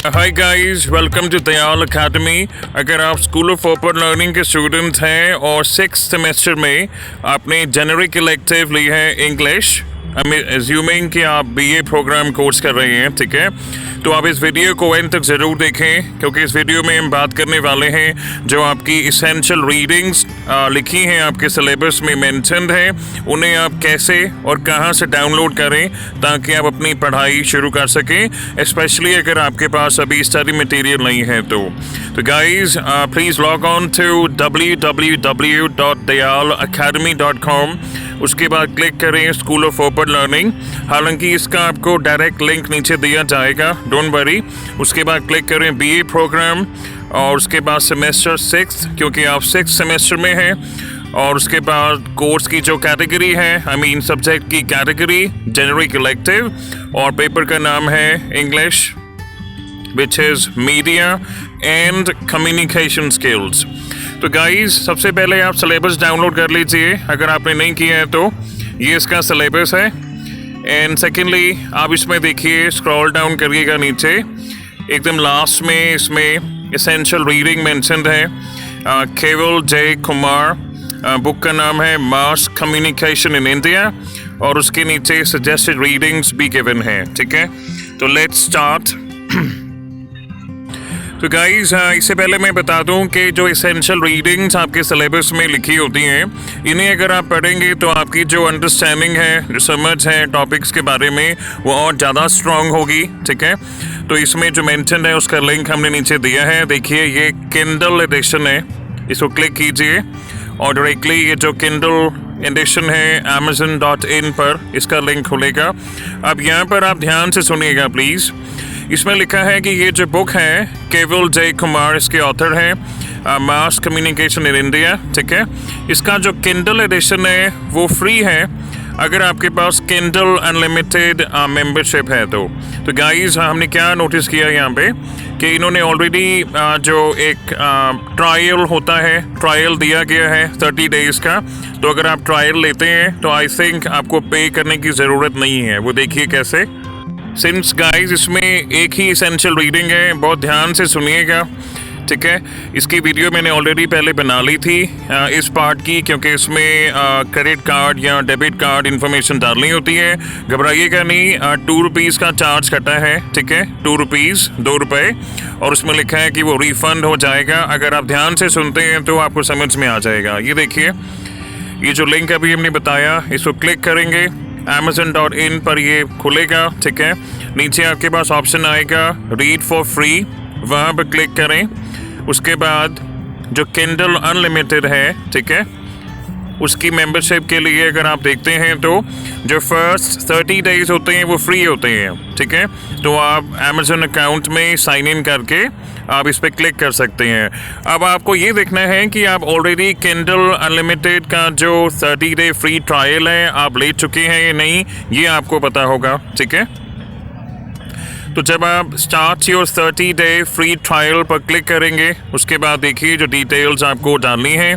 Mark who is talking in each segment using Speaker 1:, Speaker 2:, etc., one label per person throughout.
Speaker 1: Hi guys, welcome to Dayal academy. अगर आप school of open learning के स्टूडेंट हैं और 6th सेमेस्टर में आपने जेनरिक इलेक्टिव ली है इंग्लिश, एज्यूमिंग कि आप बीए प्रोग्राम कोर्स कर रहे हैं, ठीक है, तो आप इस वीडियो को एंड तक ज़रूर देखें, क्योंकि इस वीडियो में हम बात करने वाले हैं जो आपकी इसेंशियल रीडिंग्स लिखी हैं, आपके सिलेबस में मेंशन्ड हैं, उन्हें आप कैसे और कहां से डाउनलोड करें ताकि आप अपनी पढ़ाई शुरू कर सकें, स्पेशली अगर आपके पास अभी स्टडी मटेरियल नहीं है तो guys please log on to www.dayalacademy.com। उसके बाद क्लिक करें स्कूल ऑफ ओपन लर्निंग। हालांकि इसका आपको डायरेक्ट लिंक नीचे दिया जाएगा, डोंट वरी। उसके बाद क्लिक करें बीए प्रोग्राम और उसके बाद सेमेस्टर 6, क्योंकि आप 6th सेमेस्टर में हैं। और उसके बाद कोर्स की जो कैटेगरी है, सब्जेक्ट की कैटेगरी जेनरिक इलेक्टिव, और पेपर का नाम है English which is media and communication skills. तो गाइस, सबसे पहले आप सिलेबस डाउनलोड कर लीजिए अगर आपने नहीं किया है तो। ये इसका सिलेबस है। एंड सेकेंडली आप इसमें देखिए, स्क्रॉल डाउन करिएगा नीचे, एकदम लास्ट में इसमें एसेंशियल रीडिंग मेंशन्ड है। केवल जय कुमार, बुक का नाम है मास कम्युनिकेशन इन इंडिया, और उसके नीचे सजेस्टेड रीडिंग्स भी गिवन है, ठीक है। तो लेट्स स्टार्ट। तो गाइस, इससे पहले मैं बता दूं कि जो एसेंशियल रीडिंग्स आपके सिलेबस में लिखी होती हैं, इन्हें अगर आप पढ़ेंगे तो आपकी जो अंडरस्टैंडिंग है, जो समझ है टॉपिक्स के बारे में, वो और ज़्यादा स्ट्रांग होगी, ठीक है। तो इसमें जो मेंशन है उसका लिंक हमने नीचे दिया है। देखिए, ये किंडल एडिशन है, इसको क्लिक कीजिए और डायरेक्टली ये जो किंडल एडिशन है amazon.in पर इसका लिंक खुलेगा। अब यहाँ पर आप ध्यान से सुनिएगा प्लीज़। इसमें लिखा है कि ये जो बुक है केवल जय कुमार इसके ऑथर हैं, मास कम्युनिकेशन इन इंडिया, ठीक है। इसका जो किंडल एडिशन है वो फ्री है अगर आपके पास किंडल अनलिमिटेड मेंबरशिप है तो गाइस, हमने क्या नोटिस किया यहाँ पे कि इन्होंने ऑलरेडी जो एक ट्रायल होता है, ट्रायल दिया गया है 30 डेज़ का। तो अगर आप ट्रायल लेते हैं तो आई थिंक आपको पे करने की ज़रूरत नहीं है। वो देखिए कैसे, सिंस गाइस इसमें एक ही एसेंशियल रीडिंग है, बहुत ध्यान से सुनिएगा, ठीक है। इसकी वीडियो मैंने ऑलरेडी पहले बना ली थी इस पार्ट की, क्योंकि इसमें क्रेडिट कार्ड या डेबिट कार्ड इन्फॉर्मेशन डालनी होती है। घबराइएगा नहीं, 2 रुपीज़ का चार्ज कटा है, ठीक है, 2 रुपीज़, 2 रुपये, और उसमें लिखा है कि वो रिफ़ंड हो जाएगा। अगर आप ध्यान से सुनते हैं तो आपको समझ में आ जाएगा। ये देखिए, ये जो लिंक अभी हमने बताया, इसको क्लिक करेंगे, amazon.in पर ये खुलेगा, ठीक है। नीचे आपके पास ऑप्शन आएगा रीड फॉर फ्री, वहाँ पर क्लिक करें। उसके बाद जो किंडल अनलिमिटेड है, ठीक है, उसकी मेंबरशिप के लिए अगर आप देखते हैं तो जो फर्स्ट 30 डेज होते हैं वो फ्री होते हैं, ठीक है। तो आप अमेज़न अकाउंट में साइन इन करके आप इस पर क्लिक कर सकते हैं। अब आपको ये देखना है कि आप ऑलरेडी किंडल अनलिमिटेड का जो 30 डे फ्री ट्रायल है आप ले चुके हैं या नहीं, ये आपको पता होगा, ठीक है। तो जब आप start your 30 day free trial पर क्लिक करेंगे, उसके बाद देखिए जो डिटेल्स आपको डालनी है,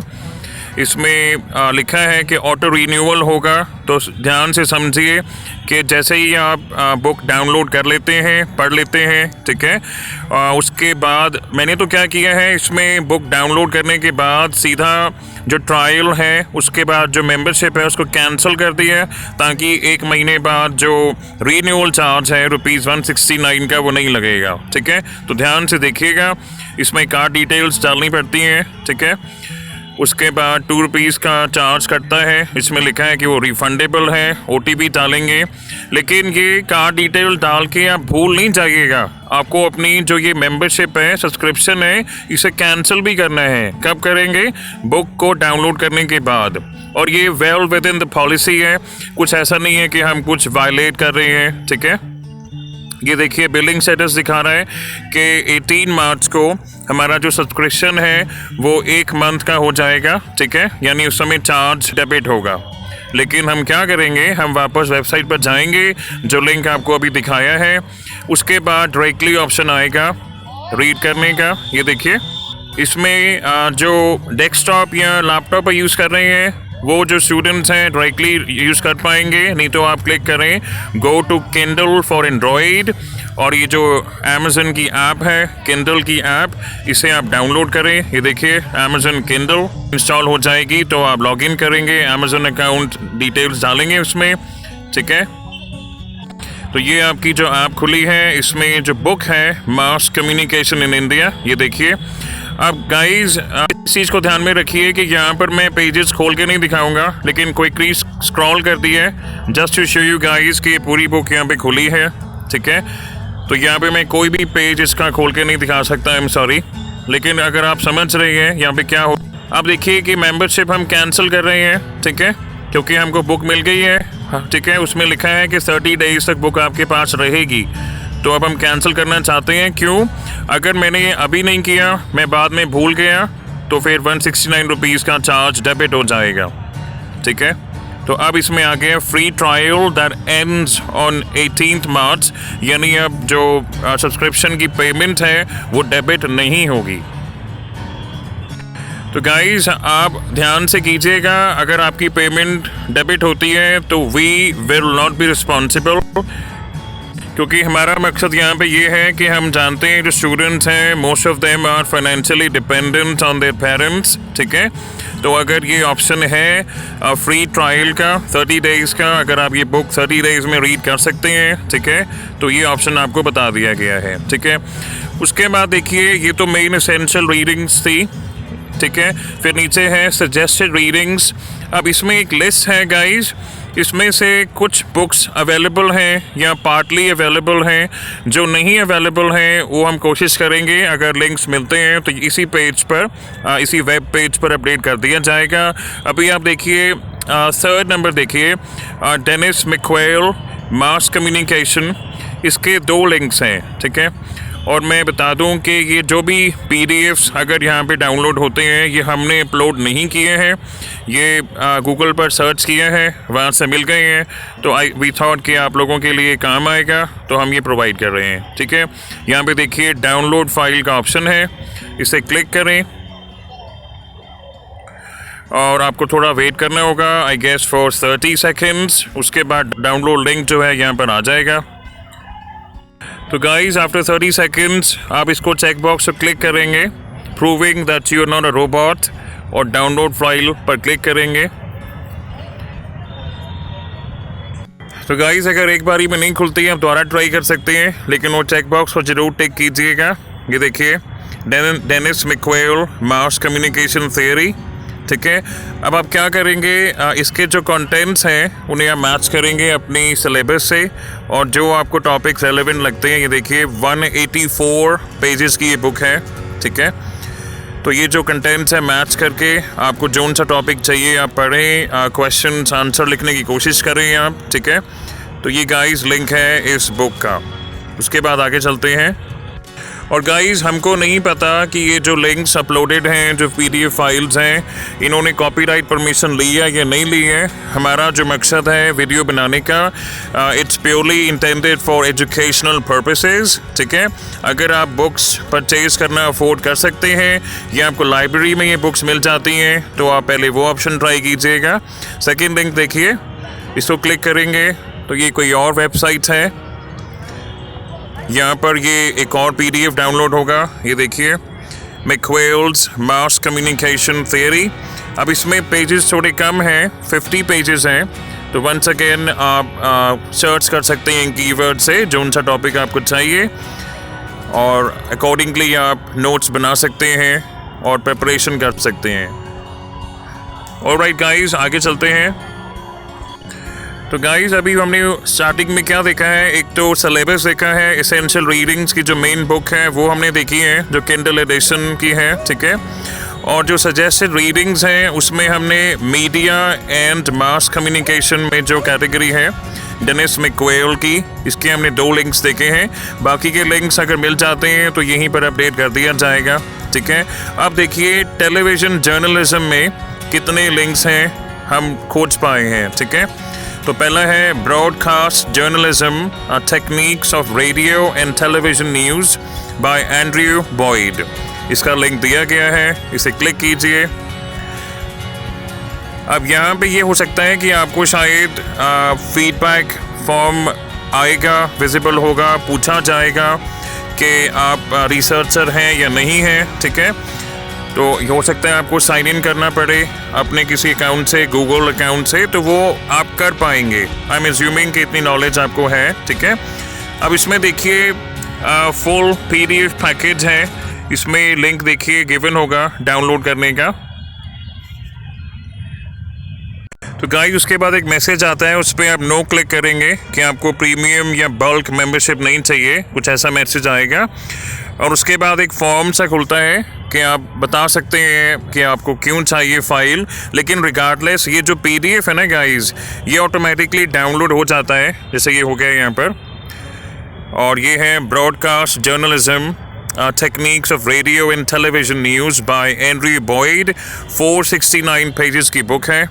Speaker 1: इसमें लिखा है कि ऑटो रीन्यूअल होगा। तो ध्यान से समझिए कि जैसे ही आप बुक डाउनलोड कर लेते हैं, पढ़ लेते हैं, ठीक है, उसके बाद मैंने तो क्या किया है, इसमें बुक डाउनलोड करने के बाद सीधा जो ट्रायल है उसके बाद जो मेंबरशिप है उसको कैंसिल कर दिया, ताकि 1 महीने बाद जो रीन्यूअल चार्ज है ₹169 का वो नहीं लगेगा, ठीक है। तो ध्यान से देखिएगा, इसमें कार्ड डिटेल्स डालनी पड़ती हैं, ठीक है। उसके बाद 2 रुपीज़ का चार्ज कटता है, इसमें लिखा है कि वो रिफंडेबल है, OTP डालेंगे। लेकिन ये कार्ड डिटेल डाल के आप भूल नहीं जाइएगा, आपको अपनी जो ये मेंबरशिप है, सब्सक्रिप्शन है, इसे कैंसिल भी करना है। कब करेंगे? बुक को डाउनलोड करने के बाद। और ये well with in the policy है, कुछ ऐसा नहीं है कि हम कुछ वायलेट कर रहे हैं, ठीक है। ये देखिए, बिलिंग स्टेटस दिखा रहा है कि 18 मार्च को हमारा जो सब्सक्रिप्शन है वो 1 मंथ का हो जाएगा, ठीक है, यानी उस समय चार्ज डेबिट होगा। लेकिन हम क्या करेंगे, हम वापस वेबसाइट पर जाएंगे, जो लिंक आपको अभी दिखाया है, उसके बाद डायरेक्टली ऑप्शन आएगा रीड करने का। ये देखिए, इसमें जो डेस्कटॉप या लैपटॉप पर यूज़ कर रहे हैं वो जो स्टूडेंट्स हैं डायरेक्टली यूज़ कर पाएंगे, नहीं तो आप क्लिक करें go to Kindle for Android, और ये जो अमेज़न की ऐप है, किंडल की ऐप, इसे आप डाउनलोड करें। ये देखिए अमेज़न किंडल इंस्टॉल हो जाएगी, तो आप लॉगिन करेंगे, अमेज़न अकाउंट डिटेल्स डालेंगे उसमें, ठीक है। तो ये आपकी जो ऐप खुली है, इसमें जो बुक है मास कम्युनिकेशन इन इंडिया, ये देखिए। अब गाइस इस चीज़ को ध्यान में रखिए कि यहाँ पर मैं पेजेस खोल के नहीं दिखाऊंगा, लेकिन क्विकली स्क्रॉल कर दी है just to show you guys कि ये पूरी बुक यहाँ पे खुली है, ठीक है। तो यहाँ पे मैं कोई भी पेज इसका खोल के नहीं दिखा सकता, आई एम सॉरी। लेकिन अगर आप समझ रहे हैं यहाँ पे क्या हो, आप देखिए कि मेंबरशिप हम कैंसिल कर रहे हैं, ठीक है, क्योंकि हमको बुक मिल गई है, ठीक है। उसमें लिखा है कि 30 डेज तक बुक आपके पास रहेगी, तो अब हम कैंसिल करना चाहते हैं। क्यों? अगर मैंने ये अभी नहीं किया, मैं बाद में भूल गया, तो फिर 169 रुपीज़ का चार्ज डेबिट हो जाएगा, ठीक है। तो अब इसमें आ गया free trial that ends on 18 मार्च, यानी अब जो सब्सक्रिप्शन की पेमेंट है वो डेबिट नहीं होगी। तो गाइस आप ध्यान से कीजिएगा, अगर आपकी पेमेंट डेबिट होती है तो we will not be responsible, क्योंकि हमारा मकसद यहाँ पे ये है कि हम जानते हैं जो स्टूडेंट्स हैं most of them are financially dependent on their parents, ठीक है। तो अगर ये ऑप्शन है फ्री ट्रायल का 30 डेज़ का, अगर आप ये बुक 30 डेज़ में रीड कर सकते हैं, ठीक है, तो ये ऑप्शन आपको बता दिया गया है, ठीक है। उसके बाद देखिए ये तो मेन एसेंशियल रीडिंग्स थी, ठीक है। फिर नीचे है सजेस्टेड रीडिंग्स। अब इसमें एक लिस्ट है गाइस, इसमें से कुछ बुक्स अवेलेबल हैं या पार्टली अवेलेबल हैं, जो नहीं अवेलेबल हैं वो हम कोशिश करेंगे अगर लिंक्स मिलते हैं तो इसी पेज पर, इसी वेब पेज पर अपडेट कर दिया जाएगा। अभी आप देखिए 3rd नंबर देखिए, डेनिस मैकवेल मास कम्युनिकेशन, इसके 2 लिंक्स हैं, ठीक है। और मैं बता दूं कि ये जो भी PDFs अगर यहाँ पे डाउनलोड होते हैं ये हमने अपलोड नहीं किए हैं, ये गूगल पर सर्च किए हैं, वहाँ से मिल गए हैं, तो वी थॉट कि आप लोगों के लिए काम आएगा, तो हम ये प्रोवाइड कर रहे हैं, ठीक है। यहाँ पे देखिए डाउनलोड फाइल का ऑप्शन है, इसे क्लिक करें और आपको थोड़ा वेट करना होगा, आई गेस फॉर 30 सेकेंड्स। उसके बाद डाउनलोड लिंक जो है यहाँ पर आ जाएगा। तो गाइज आफ्टर 30 सेकेंड्स आप इसको चेक बॉक्स पर क्लिक करेंगे, proving that you are not a robot, और डाउनलोड फाइल पर क्लिक करेंगे। तो गाइज अगर एक बारी में नहीं खुलती है आप दोबारा ट्राई कर सकते हैं, लेकिन वो चेक बॉक्स को जरूर टिक कीजिएगा। ये देखिए डेनिस मैकवेल मास कम्युनिकेशन थियरी, ठीक है। अब आप क्या करेंगे, इसके जो कंटेंट्स हैं उन्हें आप मैच करेंगे अपनी सिलेबस से, और जो आपको टॉपिक्स रेलेवेंट लगते हैं, ये देखिए 184 पेजेस की ये बुक है, ठीक है। तो ये जो कंटेंट्स है मैच करके आपको जोन सा टॉपिक चाहिए आप पढ़ें, क्वेश्चंस आंसर लिखने की कोशिश करें आप, ठीक है। तो ये गाइस लिंक है इस बुक का। उसके बाद आगे चलते हैं। और गाइस हमको नहीं पता कि ये जो लिंक्स अपलोडेड हैं, जो PDF फाइल्स हैं, इन्होंने कॉपीराइट परमिशन ली है या नहीं ली है। हमारा जो मकसद है वीडियो बनाने का, it's purely intended for educational purposes, ठीक है। अगर आप बुक्स परचेज करना अफोर्ड कर सकते हैं या आपको लाइब्रेरी में ये बुक्स मिल जाती हैं, तो आप पहले वो ऑप्शन ट्राई कीजिएगा। सेकेंड लिंक देखिए, इसको क्लिक करेंगे तो ये कोई और वेबसाइट है, यहाँ पर ये एक और PDF डाउनलोड होगा। ये देखिए मैकवेल्स मास कम्युनिकेशन थियरी। अब इसमें पेजेस थोड़े कम हैं, 50 पेजेस हैं, तो वंस अगेन आप सर्च कर सकते हैं कीवर्ड से जो सा टॉपिक आपको चाहिए, और अकॉर्डिंगली आप नोट्स बना सकते हैं और प्रिपरेशन कर सकते हैं। ऑलराइट गाइस आगे चलते हैं। तो गाइस अभी हमने स्टार्टिंग में क्या देखा है, एक तो सिलेबस देखा है, एसेंशियल रीडिंग्स की जो मेन बुक है वो हमने देखी है जो किंडल एडिशन की है, ठीक है। और जो सजेस्टेड रीडिंग्स हैं उसमें हमने मीडिया एंड मास कम्युनिकेशन में जो कैटेगरी है डेनिस मैकवेल की, इसके हमने 2 लिंक्स देखे हैं। बाकी के लिंक्स अगर मिल जाते हैं तो यहीं पर अपडेट कर दिया जाएगा, ठीक है। अब देखिए टेलीविज़न जर्नलिज्म में कितने लिंक्स हैं हम खोज पाए हैं, ठीक है। तो पहला है broadcast journalism techniques of radio and television news by Andrew Boyd, इसका लिंक दिया गया है, इसे क्लिक कीजिए। अब यहाँ पे ये हो सकता है कि आपको शायद फीडबैक फॉर्म आएगा, विजिबल होगा, पूछा जाएगा कि आप रिसर्चर हैं या नहीं हैं, ठीक है। तो ये हो सकता है आपको साइन इन करना पड़े अपने किसी अकाउंट से, गूगल अकाउंट से, तो वो आप कर पाएंगे। आई एम एज्यूमिंग कि इतनी नॉलेज आपको है, ठीक है। अब इसमें देखिए फुल PDF पैकेज है, इसमें लिंक देखिए गिवन होगा डाउनलोड करने का। तो गाइस उसके बाद एक मैसेज आता है, उस पर आप नो क्लिक करेंगे कि आपको प्रीमियम या बल्क मेंबरशिप नहीं चाहिए, कुछ ऐसा मैसेज आएगा। और उसके बाद एक फॉर्म सा खुलता है कि आप बता सकते हैं कि आपको क्यों चाहिए फ़ाइल। लेकिन रिगार्डलेस ये जो PDF है ना गाइस, ये ऑटोमेटिकली डाउनलोड हो जाता है, जैसे ये हो गया यहाँ पर। और ये है broadcast journalism techniques of radio and television news by Andrew Boyd, 469 pages की बुक है।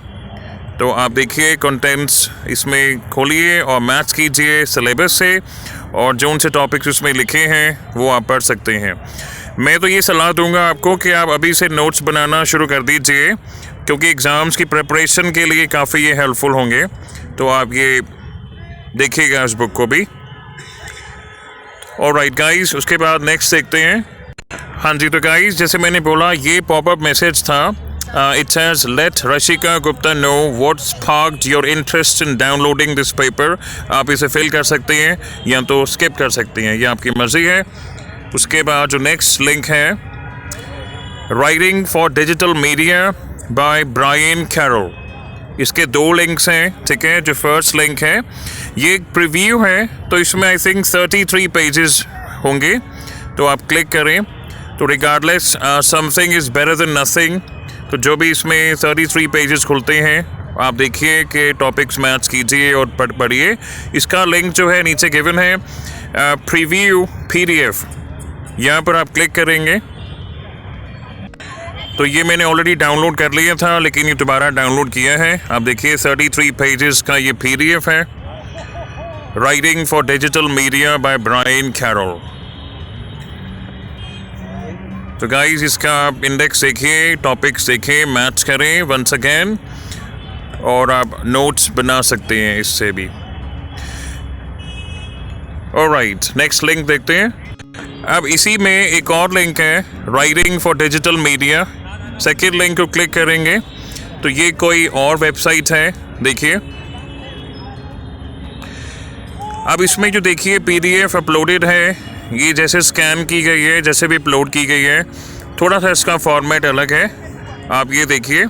Speaker 1: तो आप देखिए कंटेंट्स इसमें खोलिए और मैच कीजिए सिलेबस से, और जो उनसे टॉपिक्स उसमें लिखे हैं वो आप पढ़ सकते हैं। मैं तो ये सलाह दूंगा आपको कि आप अभी से नोट्स बनाना शुरू कर दीजिए, क्योंकि एग्ज़ाम्स की प्रिपरेशन के लिए काफ़ी ये हेल्पफुल होंगे। तो आप ये देखिएगा इस बुक को भी। ऑलराइट गाइस, उसके बाद नेक्स्ट देखते हैं। हाँ जी, तो गाइस जैसे मैंने बोला ये पॉपअप मैसेज था। It says, let Rashika Gupta know what sparked your interest in downloading this paper. आप इसे फिल कर सकते हैं या तो स्किप कर सकते हैं, ये आपकी मर्जी है। उसके बाद जो नेक्स्ट लिंक है, writing for digital media by Brian Carroll, इसके 2 लिंक्स हैं, ठीक है। जो फर्स्ट लिंक है ये एक प्रीव्यू है, तो इसमें आई थिंक 33 पेजेस होंगे, तो आप क्लिक करें। तो regardless something is better than nothing, तो जो भी इसमें 33 पेजेस खुलते हैं आप देखिए कि टॉपिक्स मैच कीजिए और पढ़िए। इसका लिंक जो है नीचे गिवन है, प्रीव्यू PDF, यहाँ पर आप क्लिक करेंगे। तो ये मैंने ऑलरेडी डाउनलोड कर लिया था, लेकिन ये दोबारा डाउनलोड किया है। आप देखिए 33 पेजेस का ये PDF है, writing for digital media by Brian Carroll. तो गाइस इसका आप इंडेक्स देखिए, टॉपिक्स देखिए, मैच करें वंस अगेन, और आप नोट्स बना सकते हैं इससे भी। ऑलराइट, नेक्स्ट लिंक देखते हैं। अब इसी में एक और लिंक है, writing for digital media. Second link को क्लिक करेंगे तो ये कोई और वेबसाइट है, देखिए। अब इसमें जो देखिए PDF अपलोडेड है, ये जैसे स्कैन की गई है, जैसे भी अपलोड की गई है, थोड़ा सा इसका फॉर्मेट अलग है। आप ये देखिए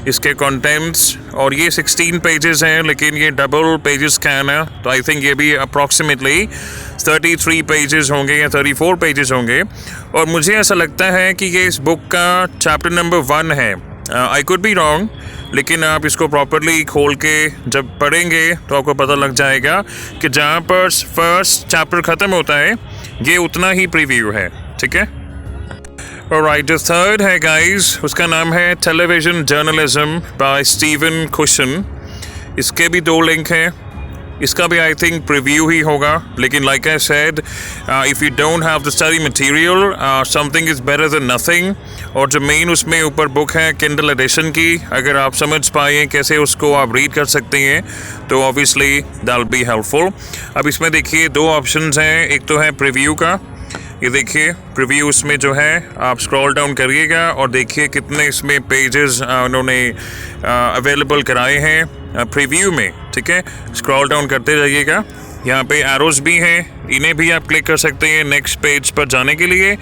Speaker 1: इसके कंटेंट्स, और ये 16 पेजेस हैं, लेकिन ये डबल पेजेस स्कैन है, तो आई थिंक ये भी अप्रॉक्सीमेटली 33 पेजेस होंगे या 34 पेजेस होंगे। और मुझे ऐसा लगता है कि ये इस बुक का चैप्टर नंबर 1 है। आई कुड बी रॉन्ग, लेकिन आप इसको प्रॉपरली खोल के जब पढ़ेंगे तो आपको पता लग जाएगा कि जहाँ पर फर्स्ट चैप्टर ख़त्म होता है ये उतना ही प्रीव्यू है, ठीक है। ऑलराइट, जो थर्ड है गाइस, उसका नाम है television journalism by Steven Cushion. इसके भी 2 लिंक हैं, इसका भी आई थिंक प्रीव्यू ही होगा, लेकिन like I said, if you don't have the study material, something is better than nothing. और जो मेन उसमें ऊपर बुक है किंडल एडिशन की, अगर आप समझ पाए कैसे उसको आप रीड कर सकते हैं तो obviously that will be helpful. अब इसमें देखिए 2 ऑप्शंस हैं, एक तो है प्रीव्यू का, ये देखिए प्रीव्यू उसमें जो है आप स्क्रॉल डाउन करिएगा और देखिए कितने इसमें पेजेस उन्होंने अवेलेबल कराए हैं प्रीव्यू में, ठीक है। स्क्रॉल डाउन करते जाइएगा, यहाँ पे एरोज भी हैं, इन्हें भी आप क्लिक कर सकते हैं नेक्स्ट पेज पर जाने के लिए।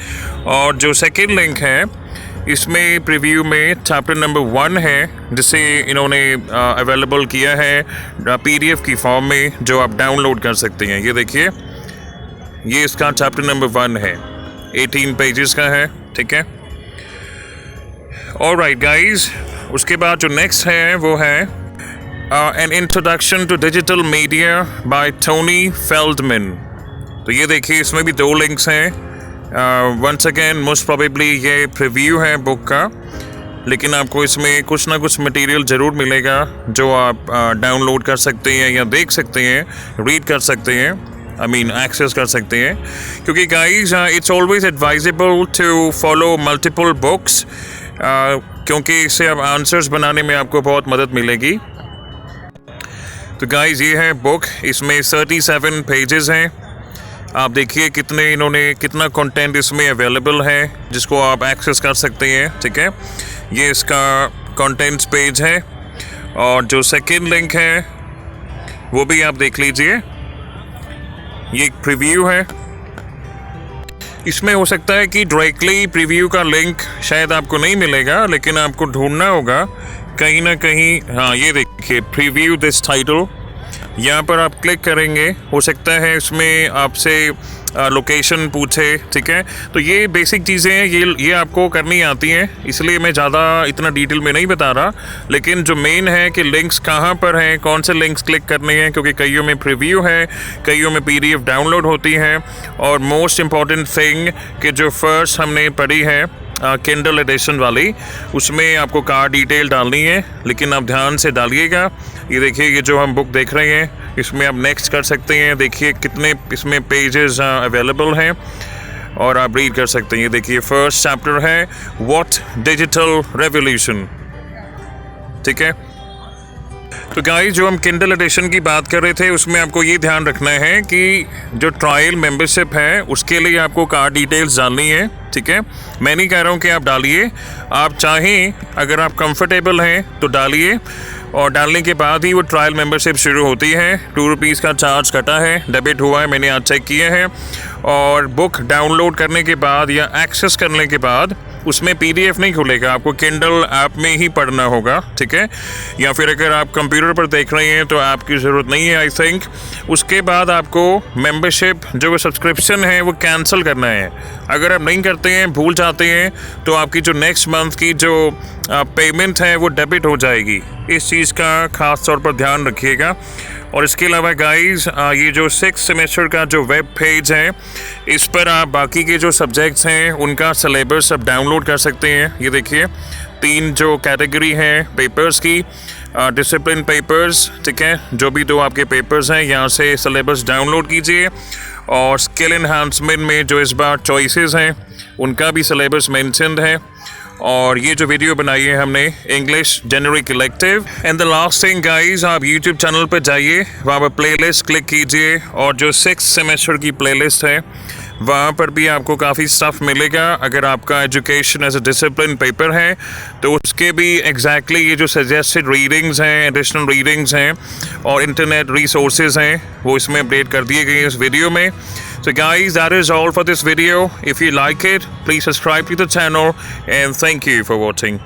Speaker 1: और जो सेकंड लिंक है इसमें प्रीव्यू में चैप्टर नंबर 1 है, जिसे इन्होंने अवेलेबल किया है PDF की फॉर्म में, जो आप डाउनलोड कर सकते हैं। ये देखिए ये इसका चैप्टर नंबर 1 है, 18 पेजेस का है, ठीक है। ऑलराइट गाइस, उसके बाद जो नेक्स्ट है वो है an introduction to digital media by Tony Feldman. तो ये देखिए इसमें भी 2 लिंक्स हैं। वंस अगेन मोस्ट प्रोबेबली ये प्रीव्यू है बुक का, लेकिन आपको इसमें कुछ ना कुछ मटेरियल ज़रूर मिलेगा जो आप डाउनलोड कर सकते हैं या देख सकते हैं, रीड कर सकते हैं, एक्सेस कर सकते हैं। क्योंकि guys it's always advisable to follow multiple books क्योंकि इससे अब आंसर्स बनाने में आपको बहुत मदद मिलेगी। तो गाइस ये है बुक, इसमें 37 पेजेस हैं। आप देखिए कितना कंटेंट इसमें अवेलेबल है जिसको आप एक्सेस कर सकते हैं, ठीक है। ये इसका कंटेंट्स पेज है और जो सेकंड लिंक है वो भी आप देख लीजिए। ये एक प्रीव्यू है। इसमें हो सकता है कि डायरेक्टली प्रीव्यू का लिंक शायद आपको नहीं मिलेगा, लेकिन आपको ढूंढना होगा कहीं ना कहीं। हाँ, ये देखिए प्रीव्यू दिस टाइटल, यहाँ पर आप क्लिक करेंगे। हो सकता है इसमें आपसे लोकेशन पूछे, ठीक है। तो ये बेसिक चीज़ें हैं, ये आपको करनी आती हैं, इसलिए मैं ज़्यादा इतना डिटेल में नहीं बता रहा। लेकिन जो मेन है कि लिंक्स कहाँ पर हैं, कौन से लिंक्स क्लिक करने हैं, क्योंकि कईयों में प्रीव्यू है, कईयों में PDF डाउनलोड होती है। और मोस्ट इम्पॉर्टेंट थिंग कि जो फर्स्ट हमने पढ़ी है किंडल एडिशन वाली, उसमें आपको कार डिटेल डालनी है, लेकिन आप ध्यान से डालिएगा। ये देखिए, ये जो हम बुक देख रहे हैं इसमें आप नेक्स्ट कर सकते हैं। देखिए कितने इसमें पेजेस अवेलेबल हैं और आप रीड कर सकते हैं। ये देखिए फर्स्ट चैप्टर है व्हाट डिजिटल रेवोल्यूशन, ठीक है। तो गाइस जो हम किंडल एडिशन की बात कर रहे थे उसमें आपको ये ध्यान रखना है कि जो ट्रायल मेंबरशिप है उसके लिए आपको कार डिटेल्स डालनी है, ठीक है। मैं नहीं कह रहा हूँ कि आप डालिए, आप चाहें अगर आप कंफर्टेबल हैं तो डालिए, और डालने के बाद ही वो ट्रायल मेंबरशिप शुरू होती है। 2 रुपीज़ का चार्ज कटा है, डेबिट हुआ है, मैंने आज चेक किया है। और बुक डाउनलोड करने के बाद या एक्सेस करने के बाद उसमें PDF नहीं खुलेगा, आपको किंडल ऐप में ही पढ़ना होगा, ठीक है। या फिर अगर आप कंप्यूटर पर देख रहे हैं तो ऐप की ज़रूरत नहीं है आई थिंक। उसके बाद आपको मेंबरशिप जो सब्सक्रिप्शन है वो कैंसिल करना है। अगर आप नहीं करते हैं, भूल जाते हैं, तो आपकी जो नेक्स्ट मंथ की जो पेमेंट है वो डेबिट हो जाएगी। इस चीज़ का ख़ास तौर पर ध्यान रखिएगा। और इसके अलावा गाइस ये जो 6th सेमेस्टर का जो वेब पेज है, इस पर आप बाकी के जो सब्जेक्ट्स हैं उनका सिलेबस अब डाउनलोड कर सकते हैं। ये देखिए 3 जो कैटेगरी हैं पेपर्स की, डिसिप्लिन पेपर्स, ठीक है। जो भी 2 आपके पेपर्स हैं यहाँ से सिलेबस डाउनलोड कीजिए। और स्किल एनहांसमेंट में जो इस बार चॉइसेस हैं उनका भी सिलेबस मेंशन्ड है। और ये जो वीडियो बनाई है हमने English generic elective. And the last thing guys, आप यूट्यूब चैनल पर जाइए, वहाँ पर प्लेलिस्ट क्लिक कीजिए और जो 6th सेमेस्टर की प्लेलिस्ट है वहाँ पर भी आपको काफ़ी स्टफ मिलेगा। अगर आपका education as a discipline paper है तो उसके भी एग्जैक्टली ये जो सजेस्टेड रीडिंग्स हैं, एडिशनल रीडिंग्स हैं और इंटरनेट रिसोर्सेज हैं वो इसमें अपडेट कर दिए गए इस वीडियो में। So guys, that is all for this video. If you like it, please subscribe to the channel and thank you for watching.